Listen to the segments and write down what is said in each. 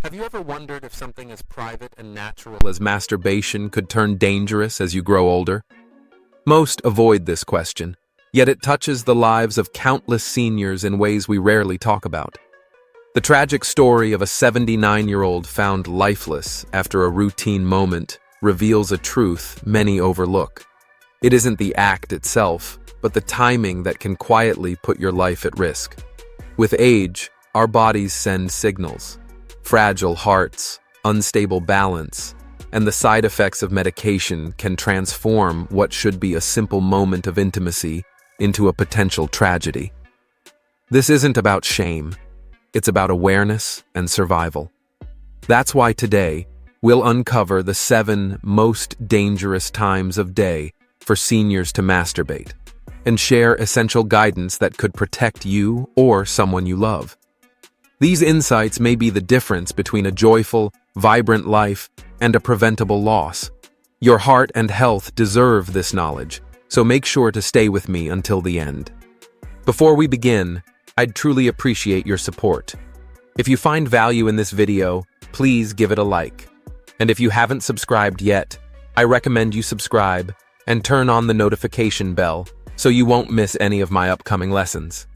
Have you ever wondered if something as private and natural as masturbation could turn dangerous as you grow older? Most avoid this question, yet it touches the lives of countless seniors in ways we rarely talk about. The tragic story of a 79-year-old found lifeless after a routine moment reveals a truth many overlook. It isn't the act itself, but the timing that can quietly put your life at risk. With age, our bodies send signals. Fragile hearts, unstable balance, and the side effects of medication can transform what should be a simple moment of intimacy into a potential tragedy. This isn't about shame. It's about awareness and survival. That's why today, we'll uncover the 7 most dangerous times of day for seniors to masturbate and share essential guidance that could protect you or someone you love. These insights may be the difference between a joyful, vibrant life and a preventable loss. Your heart and health deserve this knowledge, so make sure to stay with me until the end. Before we begin, I'd truly appreciate your support. If you find value in this video, please give it a like. And if you haven't subscribed yet, I recommend you subscribe and turn on the notification bell so you won't miss any of my upcoming lessons.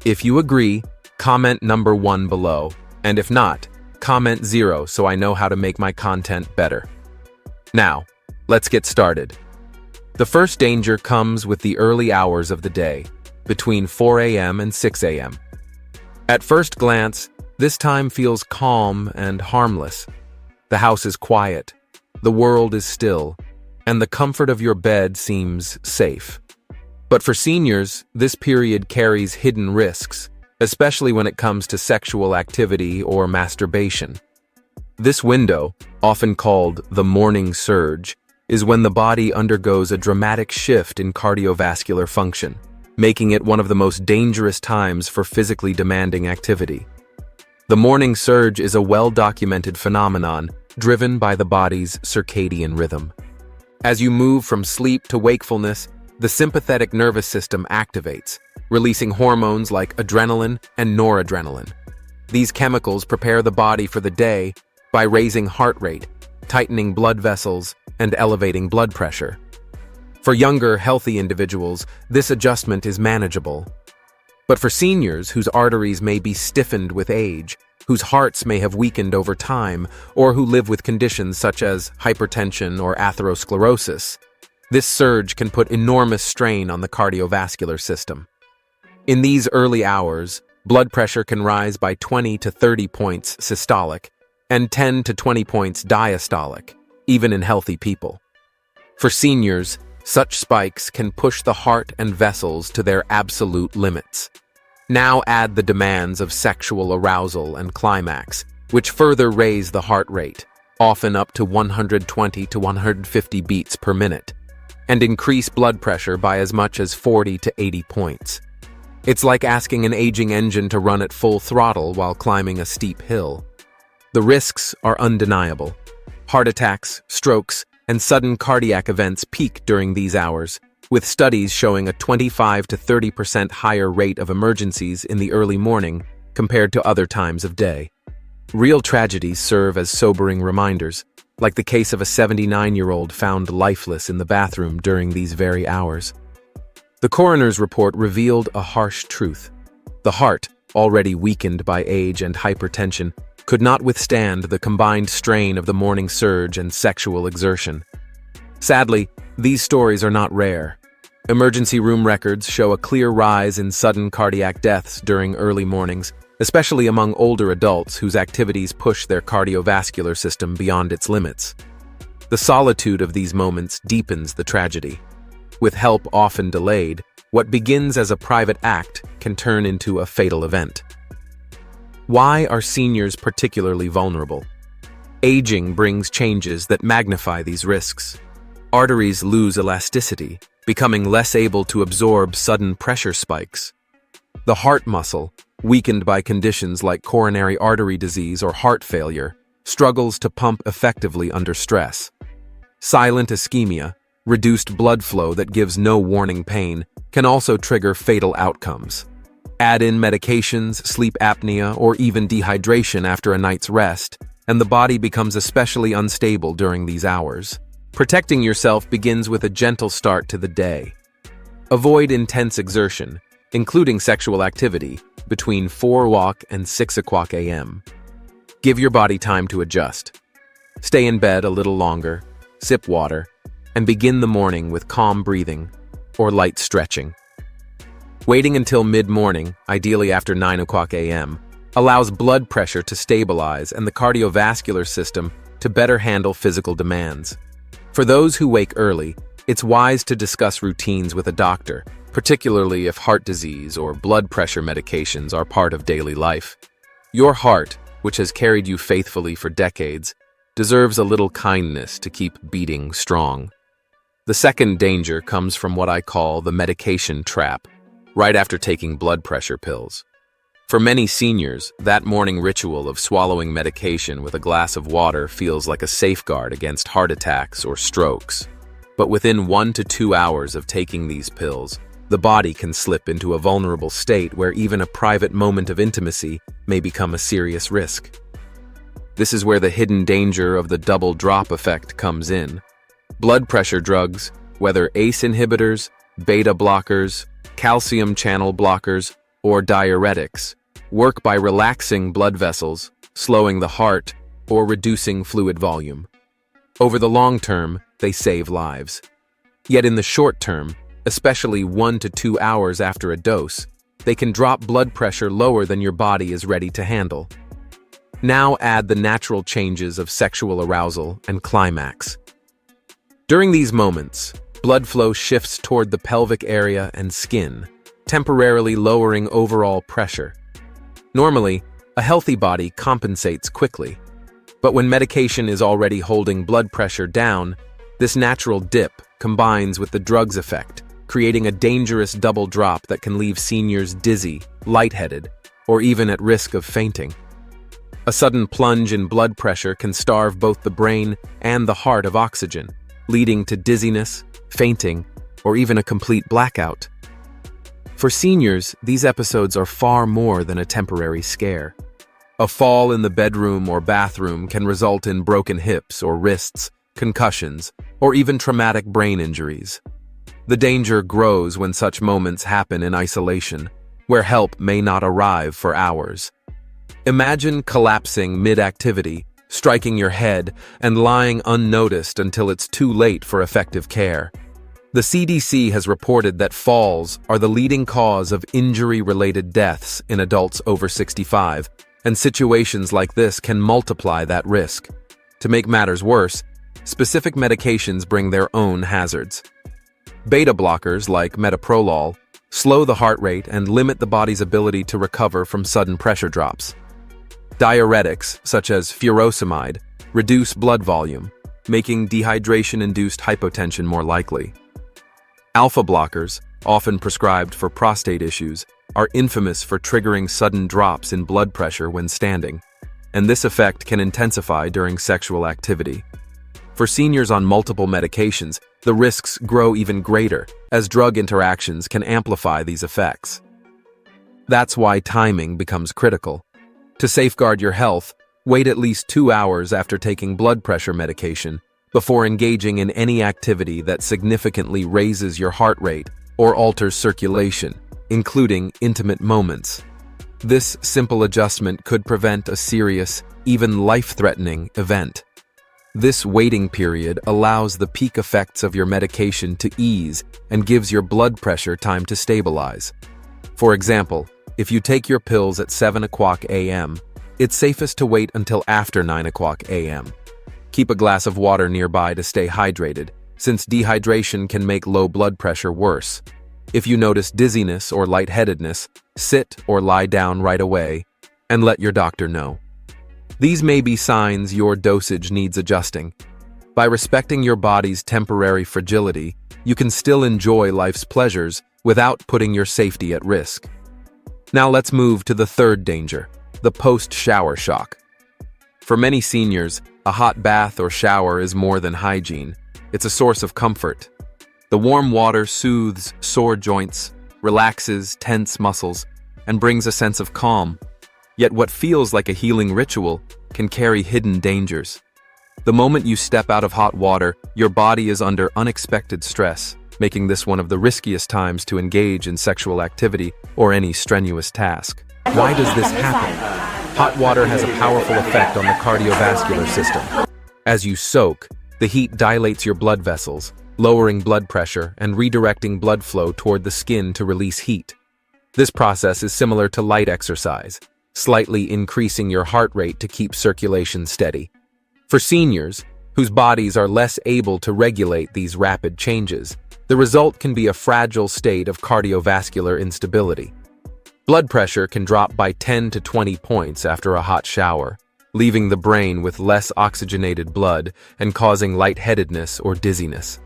If you agree, comment number 1 below, and if not, comment 0 so I know how to make my content better. Now, let's get started. The first danger comes with the early hours of the day, between 4 a.m. and 6 a.m. At first glance, this time feels calm and harmless. The house is quiet, the world is still, and the comfort of your bed seems safe. But for seniors, this period carries hidden risks, especially when it comes to sexual activity or masturbation. This window, often called the morning surge, is when the body undergoes a dramatic shift in cardiovascular function, making it one of the most dangerous times for physically demanding activity. The morning surge is a well-documented phenomenon driven by the body's circadian rhythm. As you move from sleep to wakefulness, the sympathetic nervous system activates, releasing hormones like adrenaline and noradrenaline. These chemicals prepare the body for the day by raising heart rate, tightening blood vessels, and elevating blood pressure. For younger, healthy individuals, this adjustment is manageable. But for seniors whose arteries may be stiffened with age, whose hearts may have weakened over time, or who live with conditions such as hypertension or atherosclerosis, this surge can put enormous strain on the cardiovascular system. In these early hours, blood pressure can rise by 20 to 30 points systolic and 10 to 20 points diastolic, even in healthy people. For seniors, such spikes can push the heart and vessels to their absolute limits. Now add the demands of sexual arousal and climax, which further raise the heart rate, often up to 120 to 150 beats per minute, and increase blood pressure by as much as 40 to 80 points. It's like asking an aging engine to run at full throttle while climbing a steep hill. The risks are undeniable. Heart attacks, strokes, and sudden cardiac events peak during these hours, with studies showing a 25 to 30% higher rate of emergencies in the early morning compared to other times of day. Real tragedies serve as sobering reminders, like the case of a 79-year-old found lifeless in the bathroom during these very hours. The coroner's report revealed a harsh truth. The heart, already weakened by age and hypertension, could not withstand the combined strain of the morning surge and sexual exertion. Sadly, these stories are not rare. Emergency room records show a clear rise in sudden cardiac deaths during early mornings, especially among older adults whose activities push their cardiovascular system beyond its limits. The solitude of these moments deepens the tragedy. With help often delayed, what begins as a private act can turn into a fatal event. Why are seniors particularly vulnerable? Aging brings changes that magnify these risks. Arteries lose elasticity, becoming less able to absorb sudden pressure spikes. The heart muscle, weakened by conditions like coronary artery disease or heart failure, struggles to pump effectively under stress. Silent ischemia, reduced blood flow that gives no warning pain, can also trigger fatal outcomes. Add in medications, sleep apnea, or even dehydration after a night's rest, and the body becomes especially unstable during these hours. Protecting yourself begins with a gentle start to the day. Avoid intense exertion, including sexual activity, between 4 and 6 a.m. Give your body time to adjust. Stay in bed a little longer, sip water, and begin the morning with calm breathing or light stretching. Waiting until mid-morning, ideally after 9 a.m., allows blood pressure to stabilize and the cardiovascular system to better handle physical demands. For those who wake early, it's wise to discuss routines with a doctor, particularly if heart disease or blood pressure medications are part of daily life. Your heart, which has carried you faithfully for decades, deserves a little kindness to keep beating strong. The second danger comes from what I call the medication trap, right after taking blood pressure pills. For many seniors, that morning ritual of swallowing medication with a glass of water feels like a safeguard against heart attacks or strokes. But within 1 to 2 hours of taking these pills, the body can slip into a vulnerable state where even a private moment of intimacy may become a serious risk. This is where the hidden danger of the double drop effect comes in. Blood pressure drugs, whether ACE inhibitors, beta blockers, calcium channel blockers, or diuretics, work by relaxing blood vessels, slowing the heart, or reducing fluid volume. Over the long term, they save lives. Yet in the short term, especially 1 to 2 hours after a dose, they can drop blood pressure lower than your body is ready to handle. Now add the natural changes of sexual arousal and climax. During these moments, blood flow shifts toward the pelvic area and skin, temporarily lowering overall pressure. Normally, a healthy body compensates quickly, but when medication is already holding blood pressure down, this natural dip combines with the drug's effect, creating a dangerous double drop that can leave seniors dizzy, lightheaded, or even at risk of fainting. A sudden plunge in blood pressure can starve both the brain and the heart of oxygen, leading to dizziness, fainting, or even a complete blackout. For seniors, these episodes are far more than a temporary scare. A fall in the bedroom or bathroom can result in broken hips or wrists, concussions, or even traumatic brain injuries. The danger grows when such moments happen in isolation, where help may not arrive for hours. Imagine collapsing mid-activity, striking your head, and lying unnoticed until it's too late for effective care. The CDC has reported that falls are the leading cause of injury-related deaths in adults over 65, and situations like this can multiply that risk. To make matters worse, specific medications bring their own hazards. Beta blockers, like metoprolol, slow the heart rate and limit the body's ability to recover from sudden pressure drops. Diuretics, such as furosemide, reduce blood volume, making dehydration-induced hypotension more likely. Alpha blockers, often prescribed for prostate issues, are infamous for triggering sudden drops in blood pressure when standing, and this effect can intensify during sexual activity. For seniors on multiple medications, the risks grow even greater, as drug interactions can amplify these effects. That's why timing becomes critical. To safeguard your health, wait at least 2 hours after taking blood pressure medication before engaging in any activity that significantly raises your heart rate or alters circulation, including intimate moments. This simple adjustment could prevent a serious, even life-threatening event. This waiting period allows the peak effects of your medication to ease and gives your blood pressure time to stabilize. For example, if you take your pills at 7 a.m., it's safest to wait until after 9 a.m. Keep a glass of water nearby to stay hydrated, since dehydration can make low blood pressure worse. If you notice dizziness or lightheadedness, sit or lie down right away and let your doctor know. These may be signs your dosage needs adjusting. By respecting your body's temporary fragility, you can still enjoy life's pleasures without putting your safety at risk. Now let's move to the third danger, the post-shower shock. For many seniors, a hot bath or shower is more than hygiene. It's a source of comfort. The warm water soothes sore joints, relaxes tense muscles, and brings a sense of calm. Yet what feels like a healing ritual can carry hidden dangers. The moment you step out of hot water, your body is under unexpected stress, making this one of the riskiest times to engage in sexual activity or any strenuous task. Why does this happen? Hot water has a powerful effect on the cardiovascular system. As you soak, the heat dilates your blood vessels, lowering blood pressure and redirecting blood flow toward the skin to release heat. This process is similar to light exercise, slightly increasing your heart rate to keep circulation steady. For seniors, whose bodies are less able to regulate these rapid changes, the result can be a fragile state of cardiovascular instability. Blood pressure can drop by 10 to 20 points after a hot shower, leaving the brain with less oxygenated blood and causing lightheadedness or dizziness.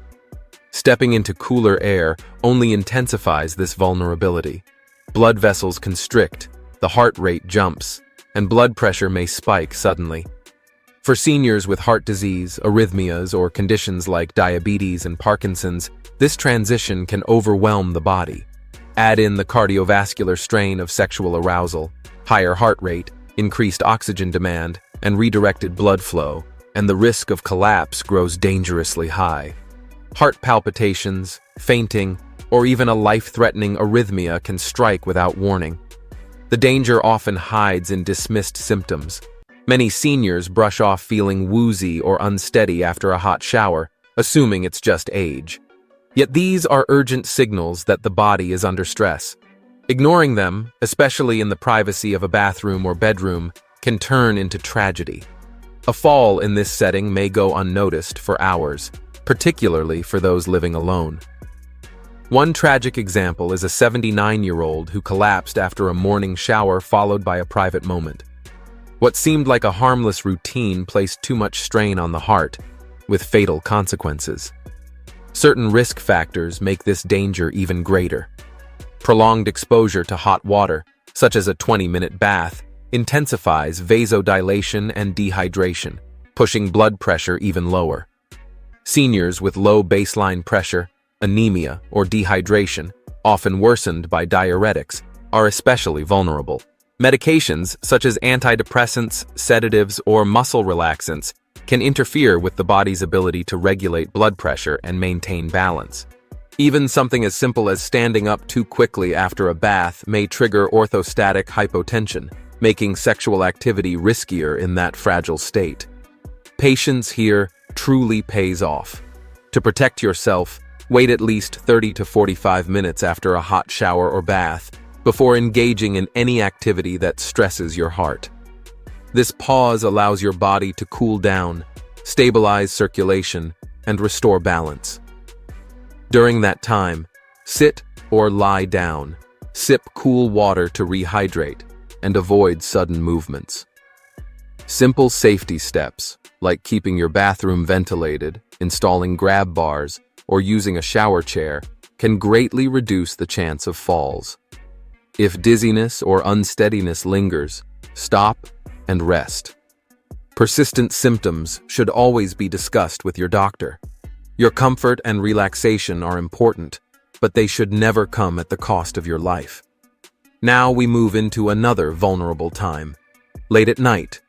Stepping into cooler air only intensifies this vulnerability. Blood vessels constrict, the heart rate jumps, and blood pressure may spike suddenly. For seniors with heart disease, arrhythmias, or conditions like diabetes and Parkinson's, this transition can overwhelm the body. Add in the cardiovascular strain of sexual arousal, higher heart rate, increased oxygen demand, and redirected blood flow, and the risk of collapse grows dangerously high. Heart palpitations, fainting, or even a life-threatening arrhythmia can strike without warning. The danger often hides in dismissed symptoms. Many seniors brush off feeling woozy or unsteady after a hot shower, assuming it's just age. Yet these are urgent signals that the body is under stress. Ignoring them, especially in the privacy of a bathroom or bedroom, can turn into tragedy. A fall in this setting may go unnoticed for hours, particularly for those living alone. One tragic example is a 79-year-old who collapsed after a morning shower followed by a private moment. What seemed like a harmless routine placed too much strain on the heart, with fatal consequences. Certain risk factors make this danger even greater. Prolonged exposure to hot water, such as a 20-minute bath, intensifies vasodilation and dehydration, pushing blood pressure even lower. Seniors with low baseline pressure, anemia, or dehydration, often worsened by diuretics, are especially vulnerable. Medications such as antidepressants, sedatives, or muscle relaxants can interfere with the body's ability to regulate blood pressure and maintain balance. Even something as simple as standing up too quickly after a bath may trigger orthostatic hypotension, making sexual activity riskier in that fragile state. Patience here truly pays off. To protect yourself, wait at least 30 to 45 minutes after a hot shower or bath before engaging in any activity that stresses your heart. This pause allows your body to cool down, stabilize circulation, and restore balance. During that time, sit or lie down, sip cool water to rehydrate, and avoid sudden movements. Simple safety steps, like keeping your bathroom ventilated, installing grab bars, or using a shower chair, can greatly reduce the chance of falls. If dizziness or unsteadiness lingers, stop and rest. Persistent symptoms should always be discussed with your doctor. Your comfort and relaxation are important, but they should never come at the cost of your life. Now we move into another vulnerable time. Late at night,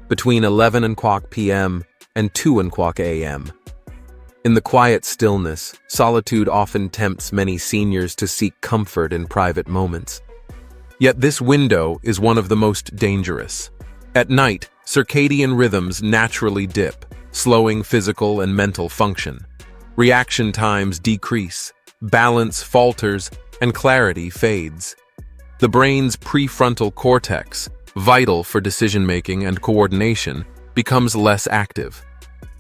between 11 o'clock p.m. and 2 o'clock a.m. In the quiet stillness, solitude often tempts many seniors to seek comfort in private moments. Yet this window is one of the most dangerous. At night, circadian rhythms naturally dip, slowing physical and mental function. Reaction times decrease, balance falters, and clarity fades. The brain's prefrontal cortex, vital for decision-making and coordination, becomes less active.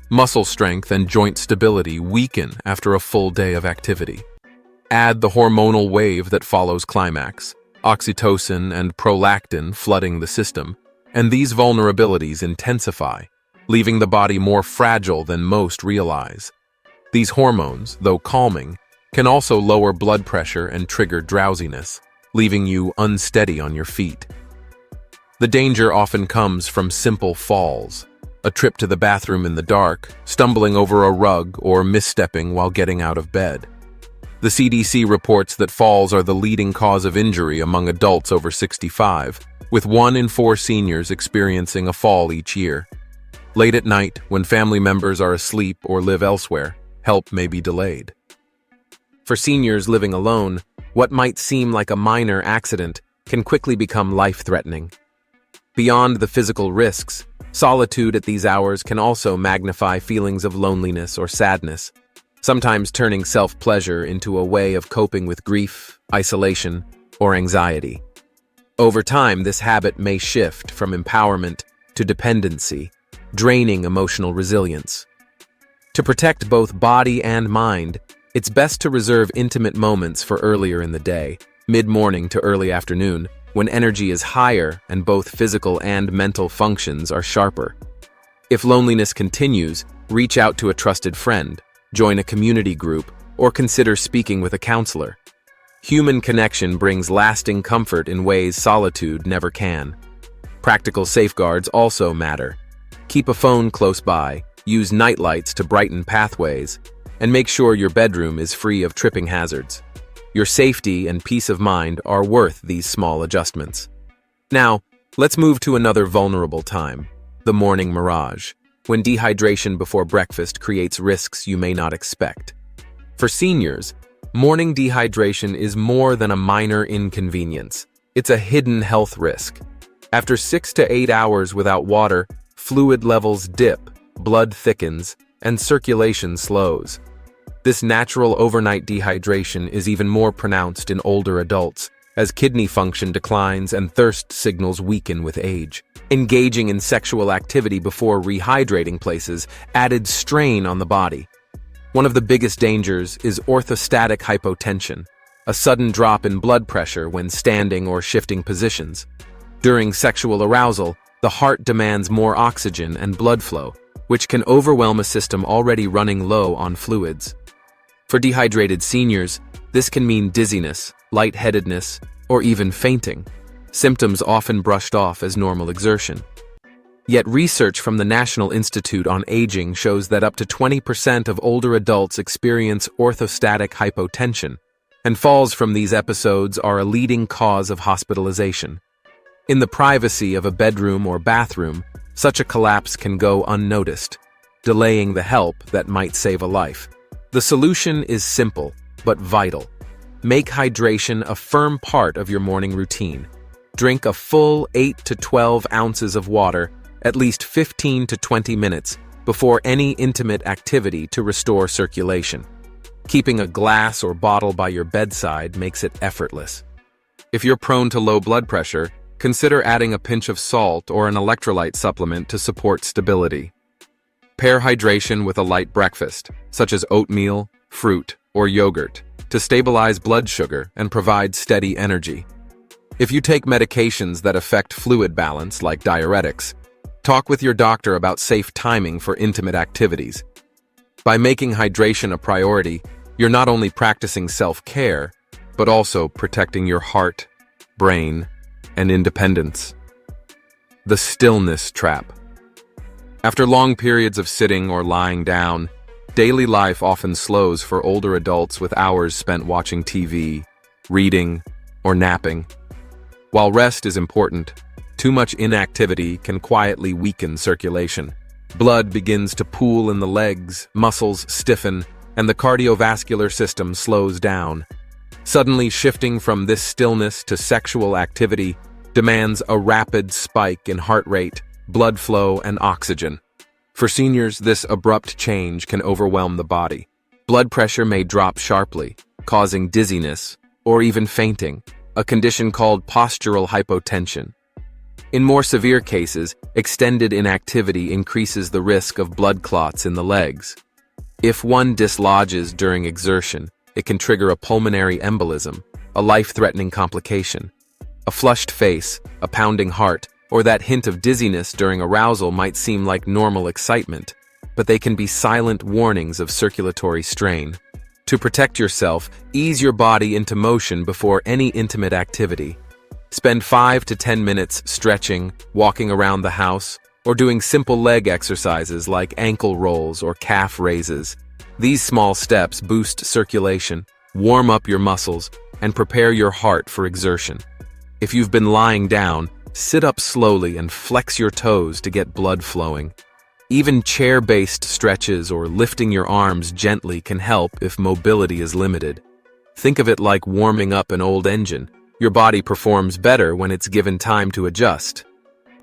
Muscle strength and joint stability weaken after a full day of activity. Add the hormonal wave that follows climax, oxytocin and prolactin flooding the system, and these vulnerabilities intensify, leaving the body more fragile than most realize. These hormones, though calming, can also lower blood pressure and trigger drowsiness, leaving you unsteady on your feet. The danger often comes from simple falls, a trip to the bathroom in the dark, stumbling over a rug, or misstepping while getting out of bed. The CDC reports that falls are the leading cause of injury among adults over 65, with 1 in 4 seniors experiencing a fall each year. Late at night, when family members are asleep or live elsewhere, help may be delayed. For seniors living alone, what might seem like a minor accident can quickly become life-threatening. Beyond the physical risks, solitude at these hours can also magnify feelings of loneliness or sadness, sometimes turning self-pleasure into a way of coping with grief, isolation, or anxiety. Over time, this habit may shift from empowerment to dependency, draining emotional resilience. To protect both body and mind, it's best to reserve intimate moments for earlier in the day, mid-morning to early afternoon, when energy is higher and both physical and mental functions are sharper. If loneliness continues, reach out to a trusted friend, join a community group, or consider speaking with a counselor. Human connection brings lasting comfort in ways solitude never can. Practical safeguards also matter. Keep a phone close by, use nightlights to brighten pathways, and make sure your bedroom is free of tripping hazards. Your safety and peace of mind are worth these small adjustments. Now, let's move to another vulnerable time, the morning mirage, when dehydration before breakfast creates risks you may not expect. For seniors, morning dehydration is more than a minor inconvenience. It's a hidden health risk. After 6 to 8 hours without water, fluid levels dip, blood thickens, and circulation slows. This natural overnight dehydration is even more pronounced in older adults, as kidney function declines and thirst signals weaken with age. Engaging in sexual activity before rehydrating places added strain on the body. One of the biggest dangers is orthostatic hypotension, a sudden drop in blood pressure when standing or shifting positions. During sexual arousal, the heart demands more oxygen and blood flow, which can overwhelm a system already running low on fluids. For dehydrated seniors, this can mean dizziness, lightheadedness, or even fainting, symptoms often brushed off as normal exertion. Yet research from the National Institute on Aging shows that up to 20% of older adults experience orthostatic hypotension, and falls from these episodes are a leading cause of hospitalization. In the privacy of a bedroom or bathroom, such a collapse can go unnoticed, delaying the help that might save a life. The solution is simple, but vital. Make hydration a firm part of your morning routine. Drink a full 8 to 12 ounces of water at least 15 to 20 minutes before any intimate activity to restore circulation. Keeping a glass or bottle by your bedside makes it effortless. If you're prone to low blood pressure, consider adding a pinch of salt or an electrolyte supplement to support stability. Pair hydration with a light breakfast, such as oatmeal, fruit, or yogurt, to stabilize blood sugar and provide steady energy. If you take medications that affect fluid balance, like diuretics, talk with your doctor about safe timing for intimate activities. By making hydration a priority, you're not only practicing self-care, but also protecting your heart, brain, and independence. The stillness trap. After long periods of sitting or lying down, daily life often slows for older adults with hours spent watching TV, reading, or napping. While rest is important, too much inactivity can quietly weaken circulation. Blood begins to pool in the legs, muscles stiffen, and the cardiovascular system slows down. Suddenly shifting from this stillness to sexual activity demands a rapid spike in heart rate, blood flow, and oxygen. For seniors, this abrupt change can overwhelm the body. Blood pressure may drop sharply, causing dizziness or even fainting, a condition called postural hypotension. In more severe cases, extended inactivity increases the risk of blood clots in the legs. If one dislodges during exertion, it can trigger a pulmonary embolism, a life-threatening complication. A flushed face, a pounding heart, or that hint of dizziness during arousal might seem like normal excitement, but they can be silent warnings of circulatory strain. To protect yourself, ease your body into motion before any intimate activity. Spend 5 to 10 minutes stretching, walking around the house, or doing simple leg exercises like ankle rolls or calf raises. These small steps boost circulation, warm up your muscles, and prepare your heart for exertion. If you've been lying down, sit up slowly and flex your toes to get blood flowing. Even chair-based stretches or lifting your arms gently can help if mobility is limited. Think of it like warming up an old engine. Your body performs better when it's given time to adjust.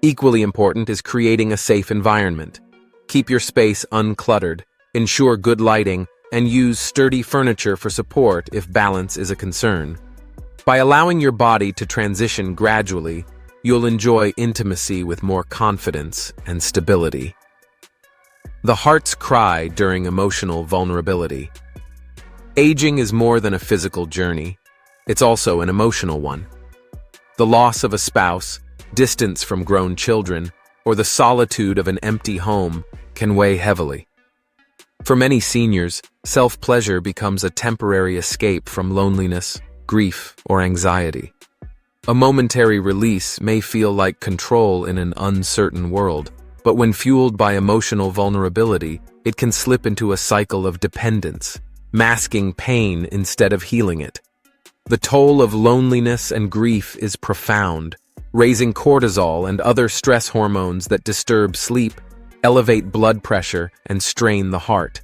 Equally important is creating a safe environment. Keep your space uncluttered, ensure good lighting, and use sturdy furniture for support if balance is a concern. By allowing your body to transition gradually, you'll enjoy intimacy with more confidence and stability. The heart's cry during emotional vulnerability. Aging is more than a physical journey. It's also an emotional one. The loss of a spouse, distance from grown children, or the solitude of an empty home can weigh heavily. For many seniors, self-pleasure becomes a temporary escape from loneliness, grief, or anxiety. A momentary release may feel like control in an uncertain world, but when fueled by emotional vulnerability, it can slip into a cycle of dependence, masking pain instead of healing it. The toll of loneliness and grief is profound, raising cortisol and other stress hormones that disturb sleep, elevate blood pressure, and strain the heart.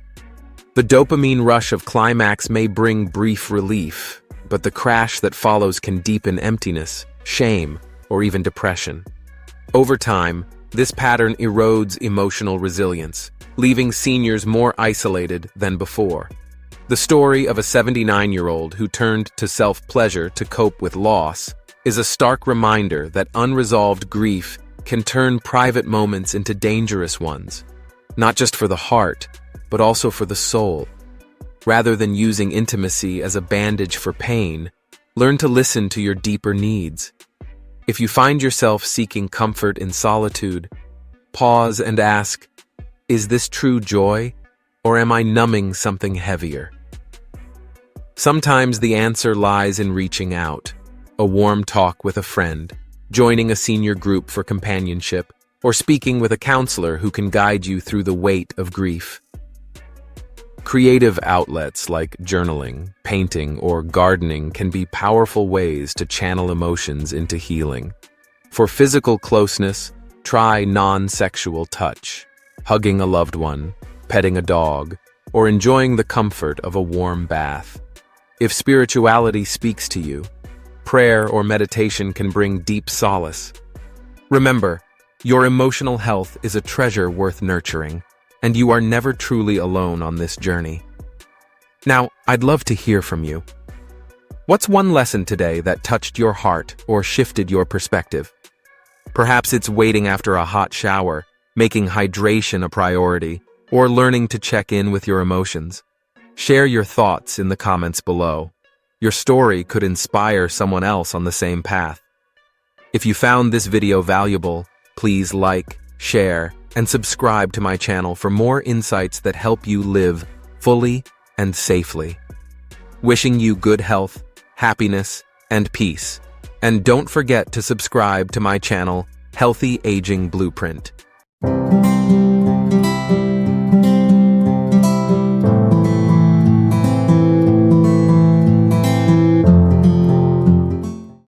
The dopamine rush of climax may bring brief relief, but the crash that follows can deepen emptiness, shame, or even depression. Over time, this pattern erodes emotional resilience, leaving seniors more isolated than before. The story of a 79-year-old who turned to self-pleasure to cope with loss is a stark reminder that unresolved grief can turn private moments into dangerous ones, not just for the heart, but also for the soul. Rather than using intimacy as a bandage for pain, learn to listen to your deeper needs. If you find yourself seeking comfort in solitude, pause and ask, is this true joy, or am I numbing something heavier? Sometimes the answer lies in reaching out, a warm talk with a friend, joining a senior group for companionship, or speaking with a counselor who can guide you through the weight of grief. Creative outlets like journaling, painting, or gardening can be powerful ways to channel emotions into healing. For physical closeness, try non-sexual touch, hugging a loved one, petting a dog, or enjoying the comfort of a warm bath. If spirituality speaks to you, prayer or meditation can bring deep solace. Remember, your emotional health is a treasure worth nurturing, and you are never truly alone on this journey. Now, I'd love to hear from you. What's one lesson today that touched your heart or shifted your perspective? Perhaps it's waiting after a hot shower, making hydration a priority, or learning to check in with your emotions. Share your thoughts in the comments below. Your story could inspire someone else on the same path. If you found this video valuable, please like, share, and subscribe to my channel for more insights that help you live fully and safely. Wishing you good health, happiness, and peace. And don't forget to subscribe to my channel, Healthy Aging Blueprint.